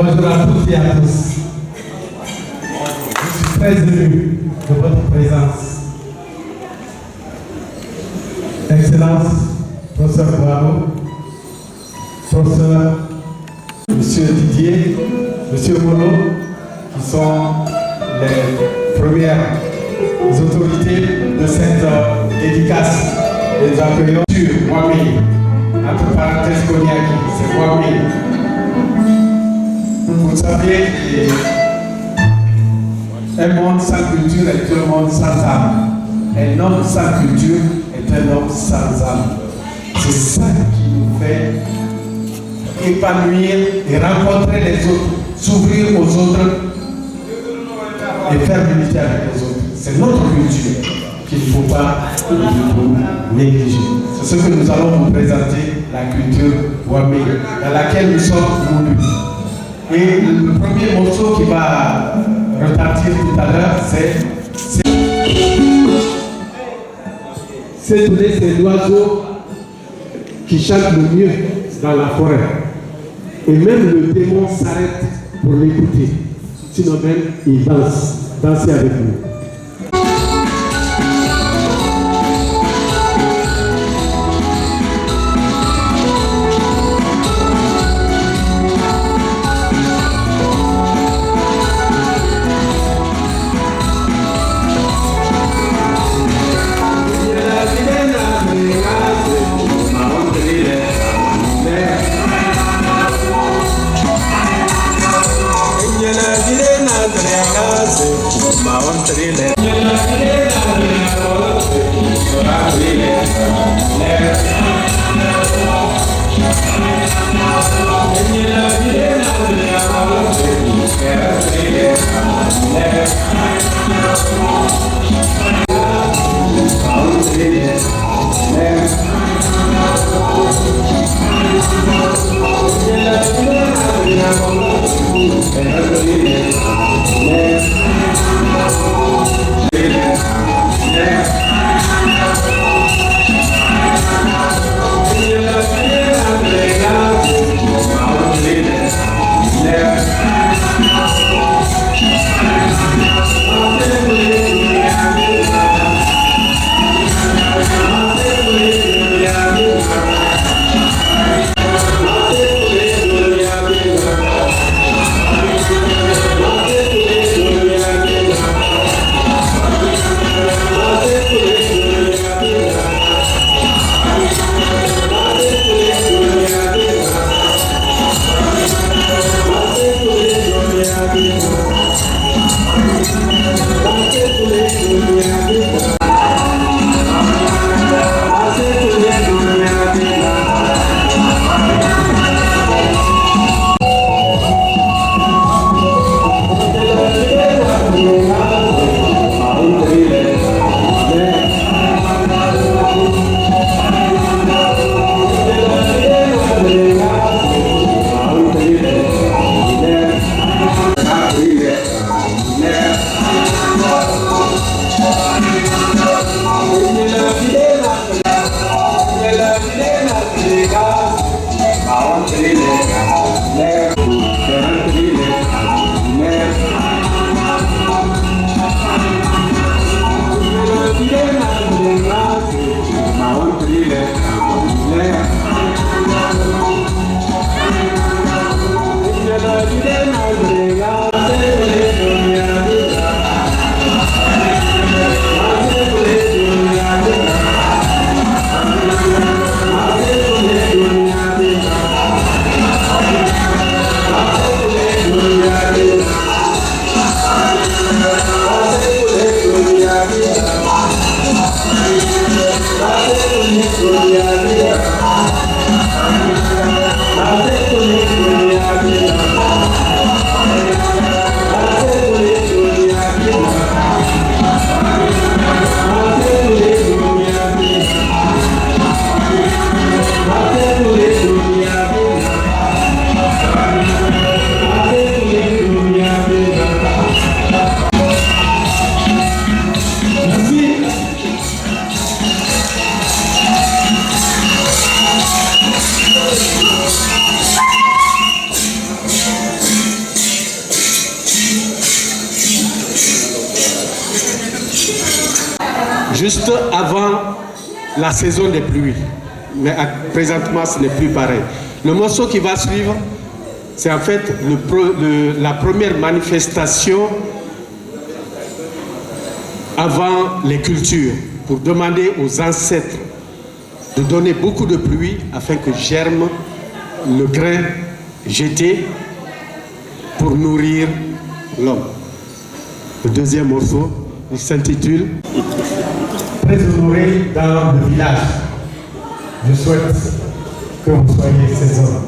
Bonjour à toutes et à tous. Je suis très ému de votre présence. Excellence, professeur Bravo, professeur Monsieur Didier, Monsieur Mono, qui sont les premières autorités de cette dédicace. Et nous accueillons sur Wami, entre parenthèses Konyaki, c'est Wami. Vous savez, un monde sans culture est un monde sans âme. Un homme sans culture est un homme sans âme. C'est ça qui nous fait épanouir et rencontrer les autres, s'ouvrir aux autres et faire l'unité avec les autres. C'est notre culture qu'il ne faut pas négliger. C'est ce que nous allons vous présenter, la culture Wami, dans laquelle nous sommes voulus. Et le premier morceau qui va retentir tout à l'heure, c'est l'oiseau qui chante le mieux dans la forêt. Et même le démon s'arrête pour l'écouter. Sinon même, il danse. Dansez avec nous. juste avant la saison des pluies. Mais présentement, ce n'est plus pareil. Le morceau qui va suivre, c'est en fait la première manifestation avant les cultures, pour demander aux ancêtres de donner beaucoup de pluie afin que germe le grain jeté pour nourrir l'homme. Le deuxième morceau, il s'intitule Très honoré dans le village. Je souhaite que vous soyez ces hommes.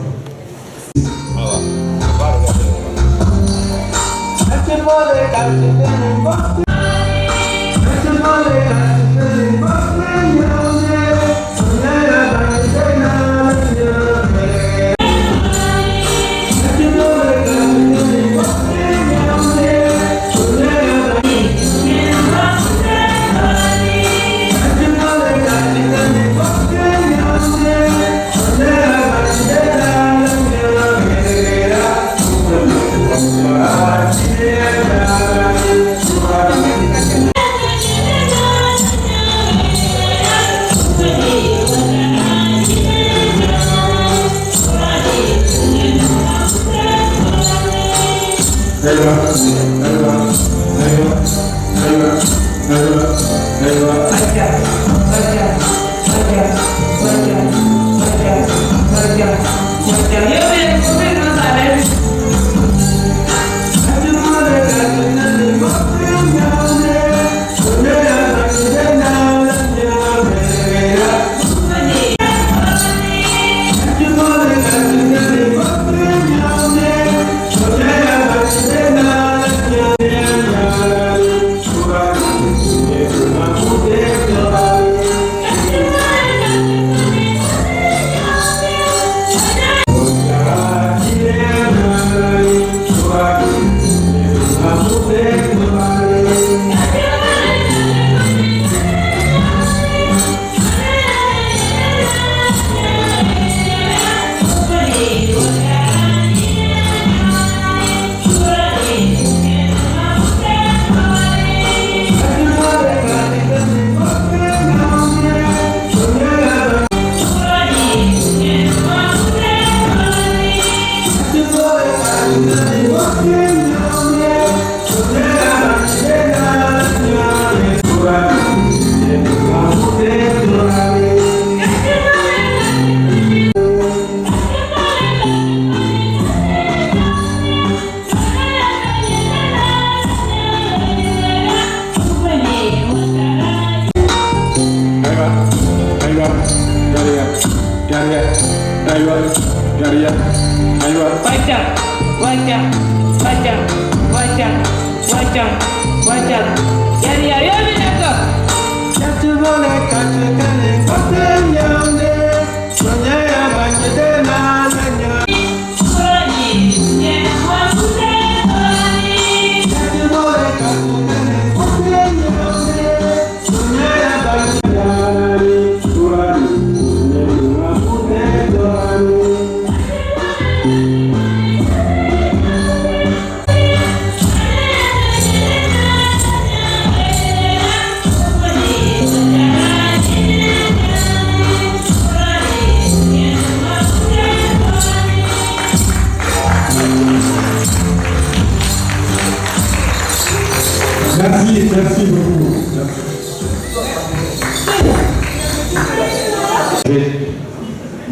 Merci beaucoup.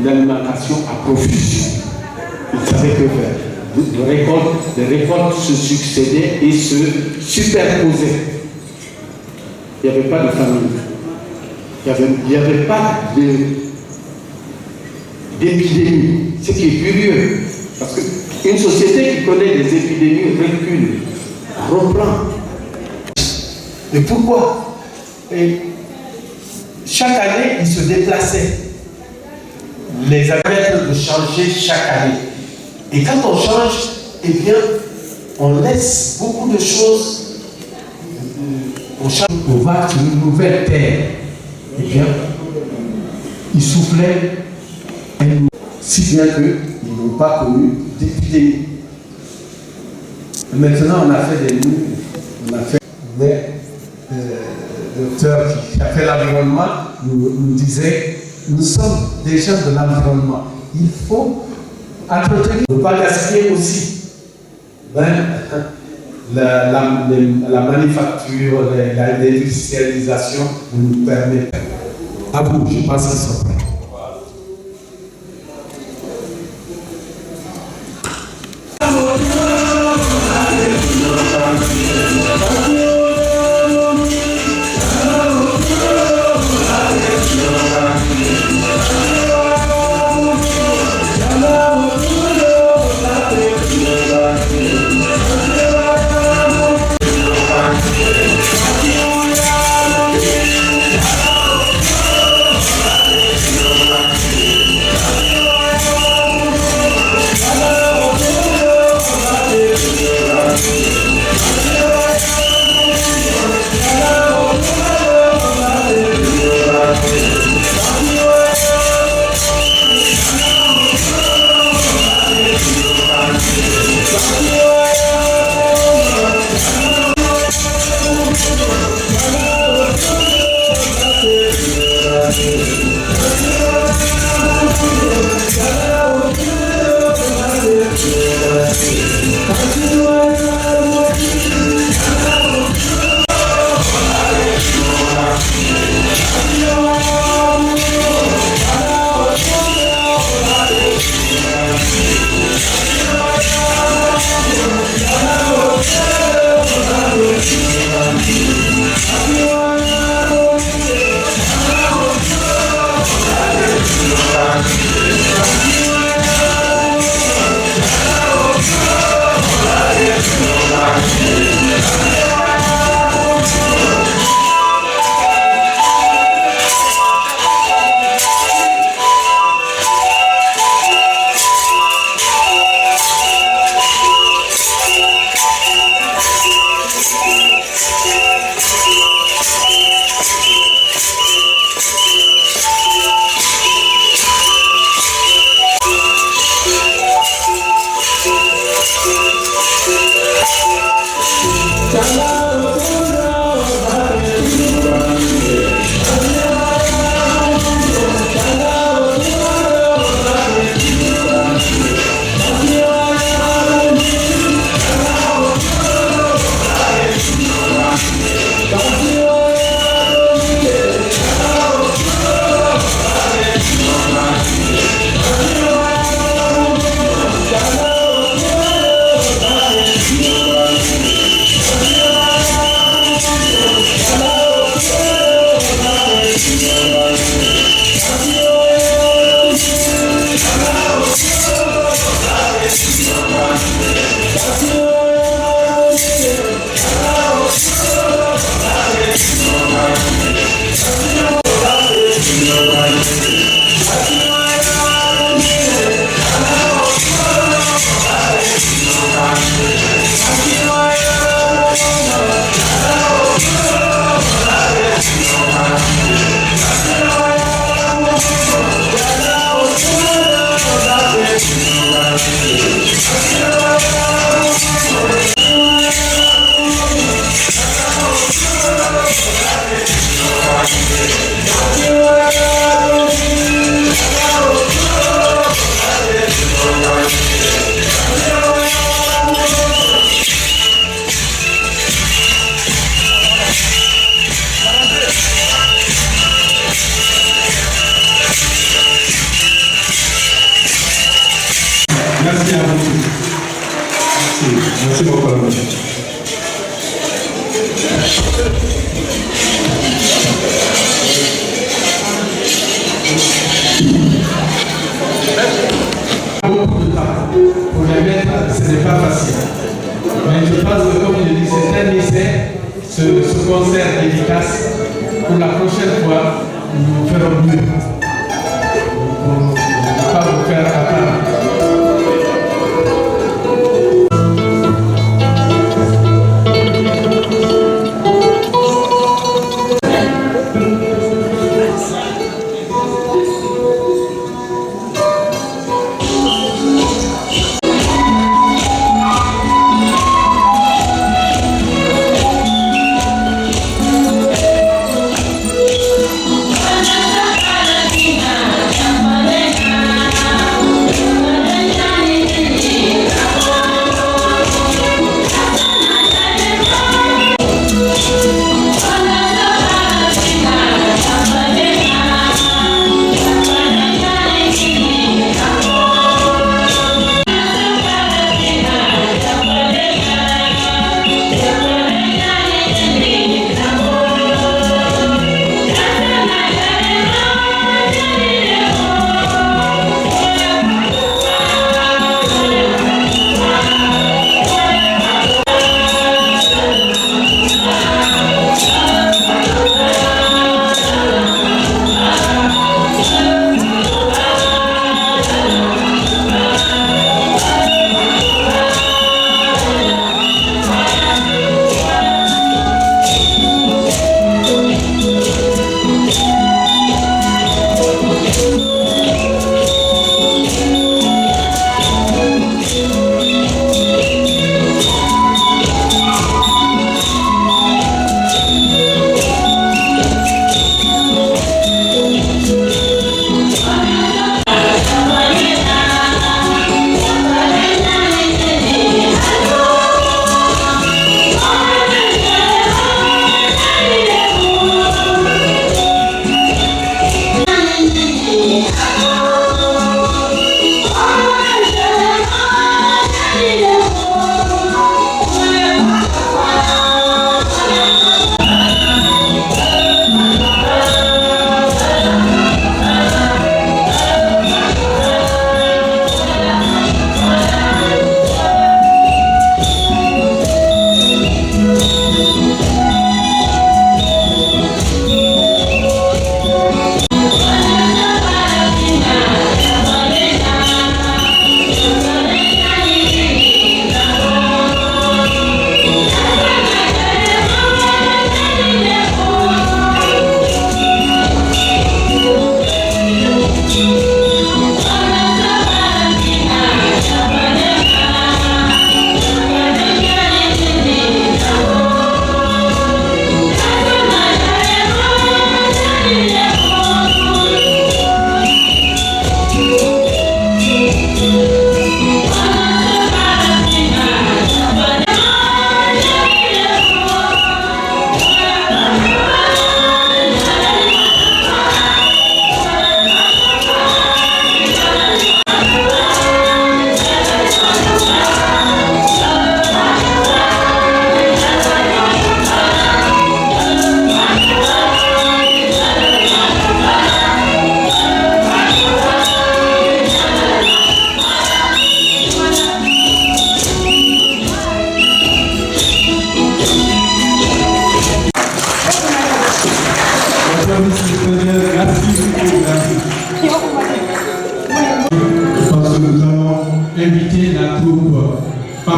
L'alimentation à profusion. Ils savaient que faire. Les récoltes se succédaient et se superposaient. Il n'y avait pas de famine. Il n'y avait pas d'épidémie. Ce qui est curieux. Parce qu'une société qui connaît des épidémies recule, reprend. Et pourquoi? Et chaque année, ils se déplaçaient. Les agriculteurs de changer chaque année. Et quand on change, eh bien, on laisse beaucoup de choses. On change, on va sur une nouvelle terre. Eh bien, ils soufflaient, si bien qu'ils n'ont pas connu d'épidémie. Maintenant, on a fait des murs, on a fait de docteur qui a fait l'environnement nous disait, nous sommes des gens de l'environnement. Il faut entretenir, ne pas gaspiller aussi. La manufacture, l'industrialisation nous permet. À vous, je pense qu'ils sont prêts. Merci à vous. Merci beaucoup. Beaucoup de temps pour les mettre, ce n'est pas facile. Mais je pense que, comme je dis, c'est un essai, ce concert efficace. Pour la prochaine fois, nous ferons mieux. Pour ne pas vous faire attendre.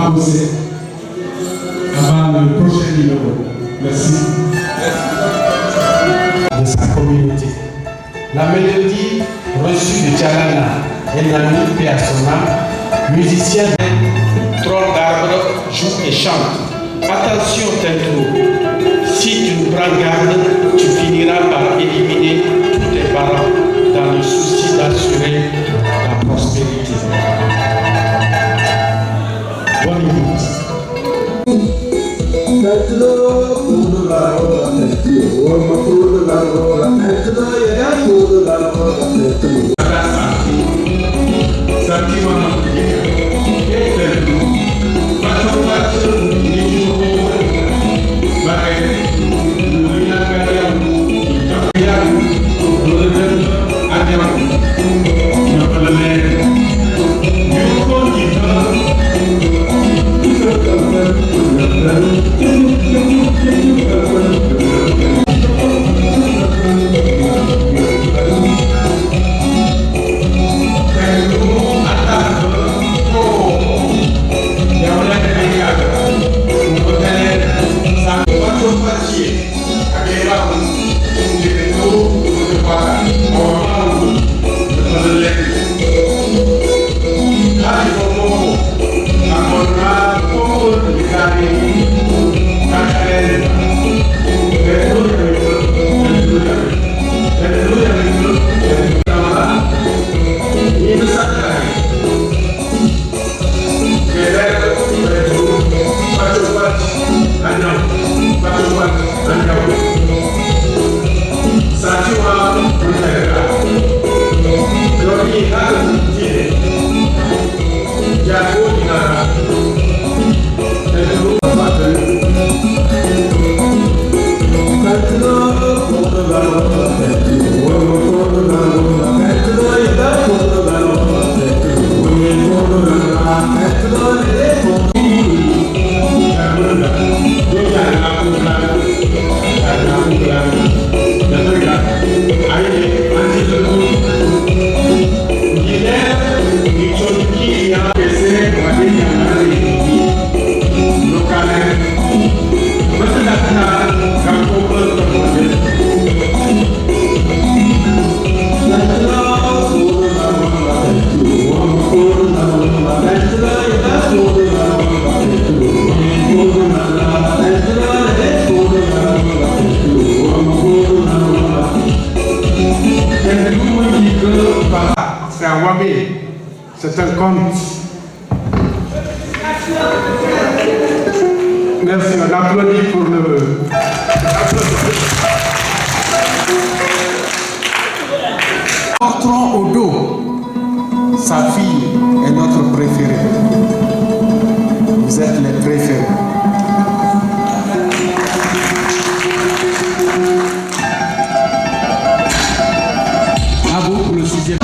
va poser avant le prochain numéro. Merci. De sa communauté. La mélodie reçue de Tchalana, un ami paix à son âme, musicien tronc d'arbre, joue et chante. Attention Tintou, si tu nous prends garde, tu finiras par éliminer tous tes parents dans le souci d'assurer la prospérité. Bonne écoute. C'est un conte. Merci, on applaudit pour le... Portons au dos. Sa fille est notre préférée. Vous êtes les préférés. À vous pour le sixième.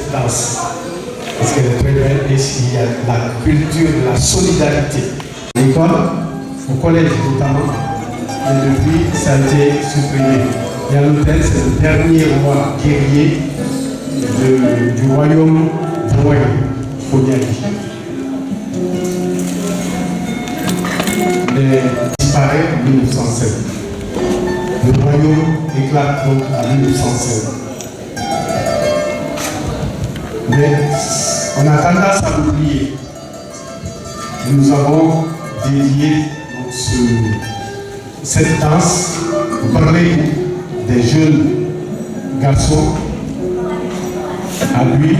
cette danse. Parce qu'elle est très belle et il y a la culture de la solidarité. L'école, au collège notamment, et depuis, ça a été supprimé. Yanoten, c'est le dernier roi guerrier du royaume Voye, Konyaki. Il disparaît en 1907. Le royaume éclate donc en 1907. Mais on a tendance à l'oublier. Nous avons dédié donc, cette danse. Vous parlez des jeunes garçons. À lui,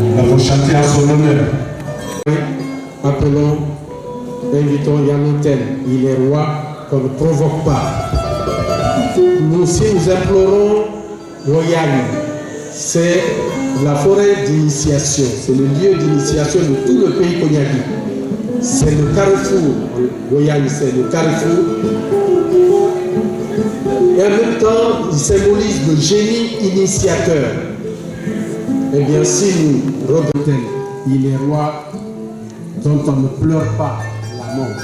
nous avons chanté en son honneur. Appelons, invitons Yanoten, il est roi, qu'on ne provoque pas. Nous aussi, nous implorons Woyani. C'est la forêt d'initiation, c'est le lieu d'initiation de tout le pays Konyaki. C'est le carrefour, Woyani, c'est le carrefour. Et en même temps, il symbolise le génie initiateur. Eh bien, si nous regrettons, il est roi dont on ne pleure pas la mort.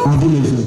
À vous les jeunes.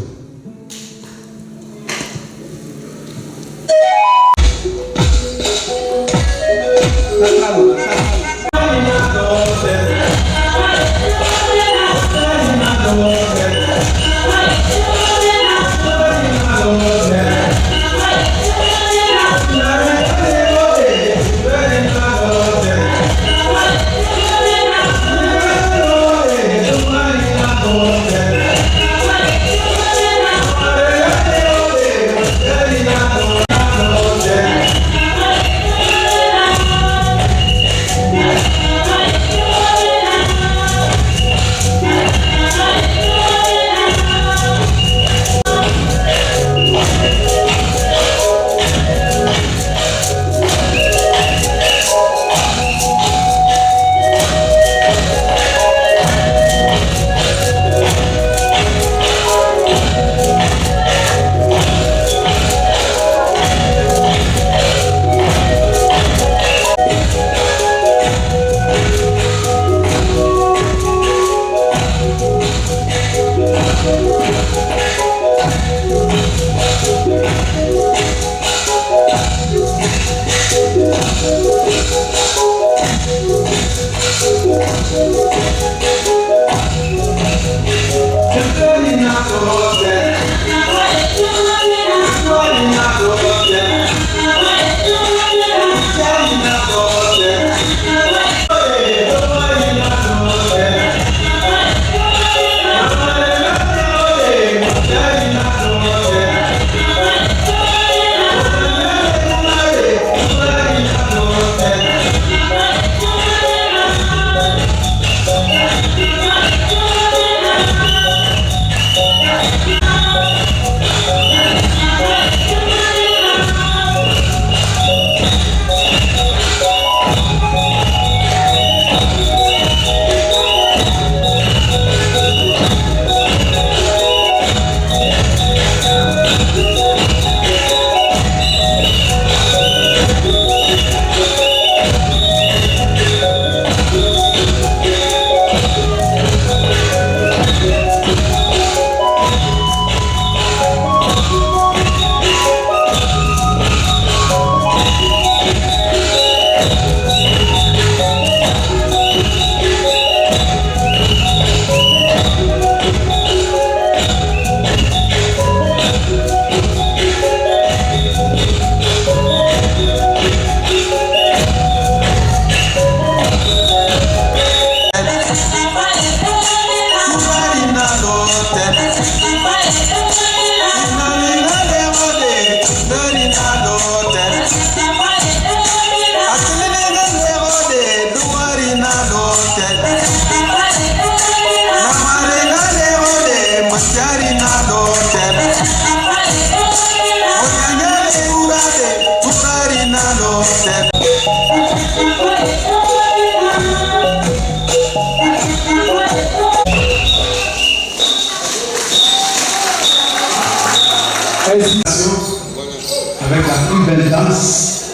Avec la plus belle danse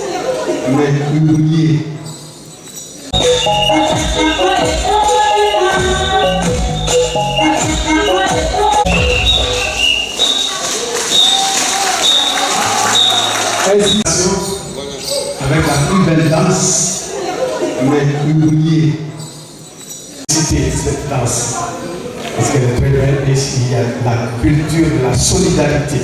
mais oublié. Avec la plus belle danse, mais oublié. Citer cette danse, parce qu'elle est très belle et il y a la culture de la solidarité.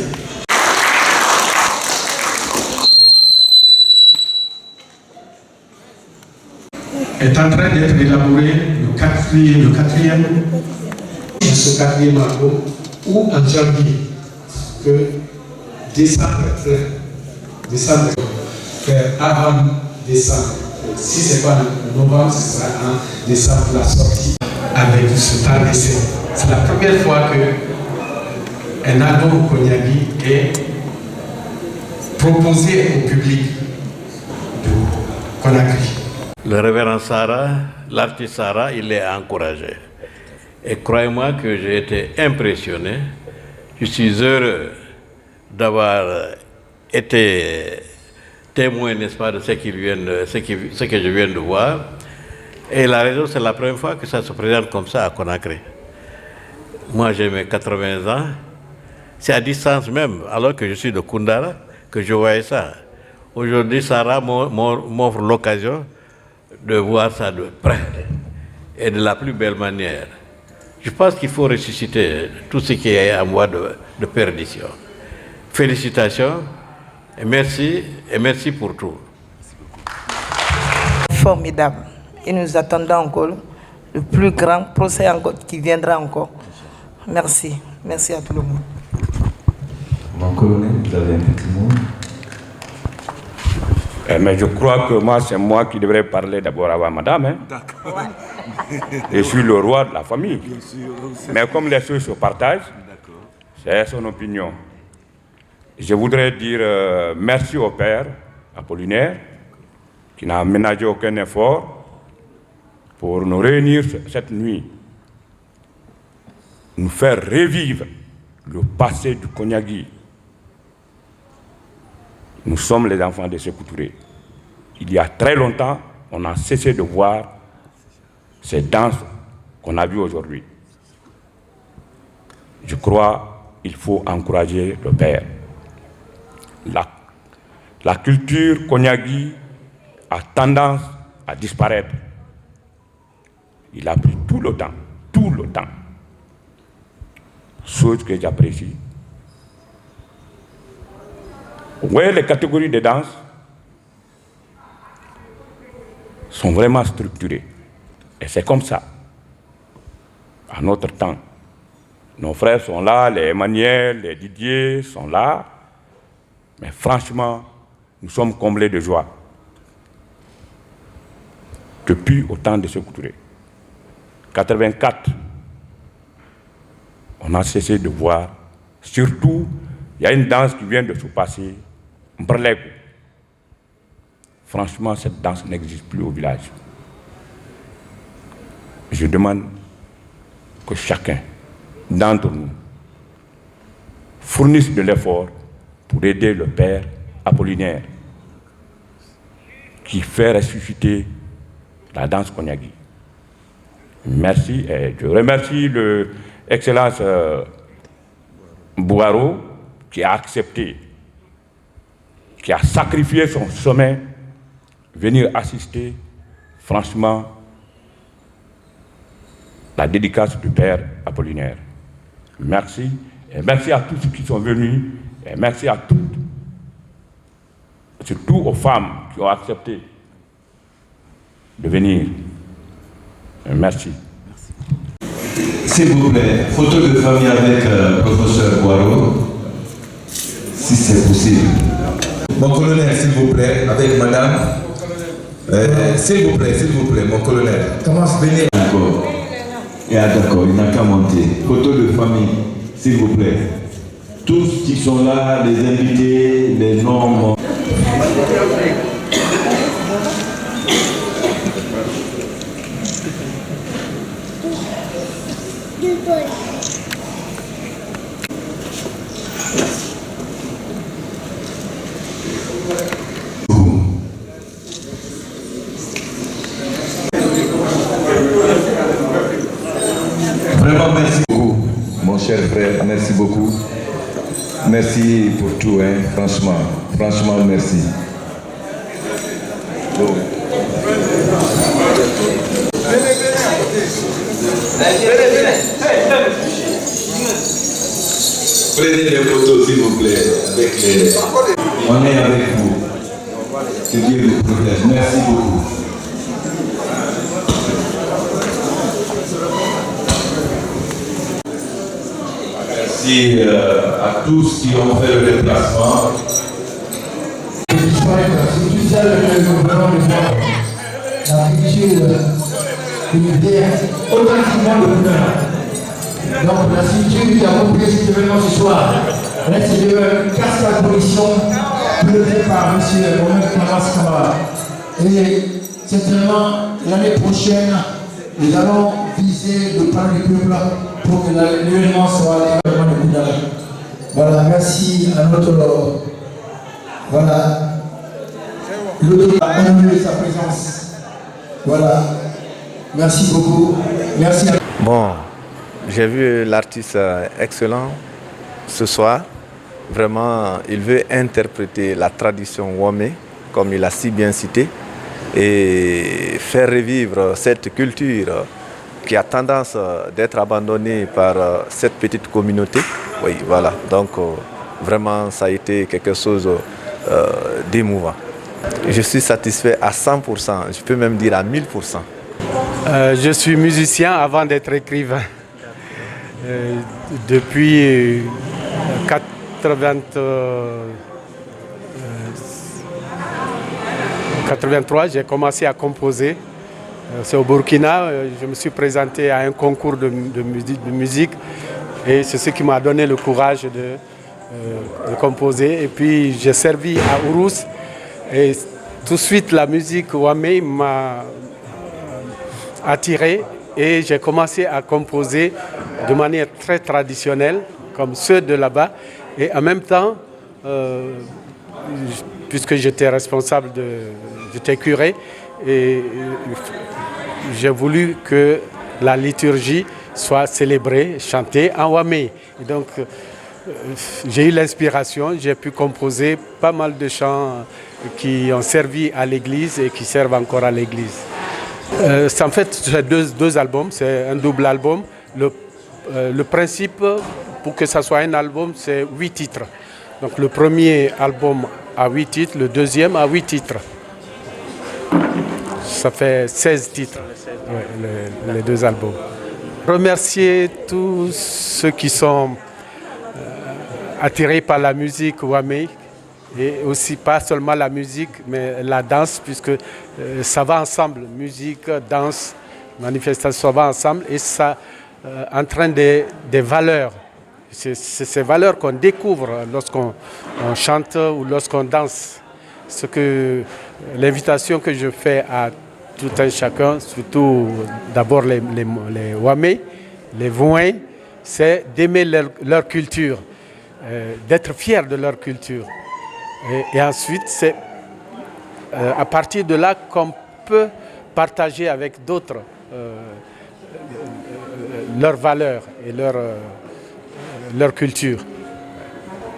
Est en train d'être élaboré le quatrième de ce quatrième album, ou en janvier, que décembre, faire avant décembre. Si ce n'est pas en novembre, ce sera en décembre la sortie avec ce temps d'essai. C'est la première fois qu'un album Konyagi est proposé au public de Conakry. Le révérend Sarah, l'artiste Sarah, il est encouragé. Et croyez-moi que j'ai été impressionné. Je suis heureux d'avoir été témoin, n'est-ce pas, de ce que je viens de voir. Et la raison, c'est la première fois que ça se présente comme ça à Conakry. Moi, j'ai mes 80 ans. C'est à distance même, alors que je suis de Koundara, que je voyais ça. Aujourd'hui, Sarah m'offre l'occasion de voir ça de près et de la plus belle manière. Je pense qu'il faut ressusciter tout ce qui est en voie de perdition. Félicitations et merci pour tout. Formidable. Et nous attendons encore le plus grand procès qui viendra encore. Merci. Merci à tout le monde. Mon colonel, vous avez un petit mot? Mais je crois que c'est moi qui devrais parler d'abord avant madame. Hein? D'accord. Je suis le roi de la famille. Mais comme les choses se partagent, c'est son opinion. Je voudrais dire merci au père Apollinaire qui n'a ménagé aucun effort pour nous réunir cette nuit, nous faire revivre le passé du Konyagi. Nous sommes les enfants de Sékou Touré. Il y a très longtemps, on a cessé de voir ces danses qu'on a vues aujourd'hui. Je crois qu'il faut encourager le père. La culture Konyagi a tendance à disparaître. Il a pris tout le temps. Chose que j'apprécie. Vous voyez, les catégories de danse sont vraiment structurées. Et c'est comme ça. À notre temps, nos frères sont là, les Emmanuel, les Didier sont là. Mais franchement, nous sommes comblés de joie. Depuis au temps de Sékou Touré. 84, on a cessé de voir. Surtout, il y a une danse qui vient de se passer. Mbrelego. Franchement, cette danse n'existe plus au village. Je demande que chacun d'entre nous fournisse de l'effort pour aider le père Apollinaire qui fait ressusciter la danse Konyagi. Merci et je remercie l'excellence Bouaro qui a accepté, qui a sacrifié son sommeil, venir assister, franchement, la dédicace du père Apollinaire. Merci, et merci à tous ceux qui sont venus, et merci à toutes, surtout aux femmes qui ont accepté de venir. Merci. S'il vous plaît, photo de famille avec professeur Boireau, si c'est possible. Mon colonel, s'il vous plaît, avec madame. S'il vous plaît, mon colonel. Comment se venir? D'accord. D'accord, il n'a qu'à monter. Photo de famille, s'il vous plaît. Tous qui sont là, les invités, les noms. tout, hein, franchement. Franchement, merci. Bon. Prenez les photos, s'il vous plaît, avec les... On est avec vous. Que Dieu vous protège. Merci beaucoup. Merci à tous qui ont fait le déplacement. C'est tout ça que nous venons de voir. La culture unitaire, authentiquement le bonheur. Donc la structure qui a compris cet événement ce soir, c'est de casse la commission pilotée par M. Mohamed Kamas Kamara. Et certainement l'année prochaine, nous allons viser le plan du peuple pour que l'événement soit l'événement de Koudara. Voilà, merci à notre... Voilà. L'autre a honoré sa présence. Voilà. Merci beaucoup. Merci. Bon, j'ai vu l'artiste excellent ce soir. Vraiment, il veut interpréter la tradition Wamé, comme il a si bien cité, et faire revivre cette culture qui a tendance d'être abandonnée par cette petite communauté. Oui, voilà. Donc, vraiment, ça a été quelque chose d'émouvant. Je suis satisfait à 100%, je peux même dire à 1000%. Je suis musicien avant d'être écrivain. Depuis 83, j'ai commencé à composer. C'est au Burkina, je me suis présenté à un concours de musique et c'est ce qui m'a donné le courage de composer. Et puis j'ai servi à Ourous et tout de suite la musique Wamé m'a attiré et j'ai commencé à composer de manière très traditionnelle comme ceux de là-bas et en même temps, puisque j'étais responsable, j'étais curé et j'ai voulu que la liturgie soit célébrée, chantée en Wamé. Et donc j'ai eu l'inspiration, j'ai pu composer pas mal de chants qui ont servi à l'église et qui servent encore à l'église. En fait, c'est deux albums, c'est un double album. Le principe, pour que ça soit un album, c'est 8 titres. Donc le premier album a 8 titres, le deuxième a 8 titres. Ça fait 16 titres, les deux albums. Remercier tous ceux qui sont attirés par la musique Wamé, et aussi pas seulement la musique, mais la danse, puisque ça va ensemble. Musique, danse, manifestation, ça va ensemble et ça entraîne des valeurs. C'est ces valeurs qu'on découvre lorsqu'on chante ou lorsqu'on danse. L'invitation que je fais à tout un chacun, surtout d'abord les Wamé, les Vouin, c'est d'aimer leur culture, d'être fiers de leur culture. Et ensuite, c'est à partir de là qu'on peut partager avec d'autres leurs valeurs et leur culture.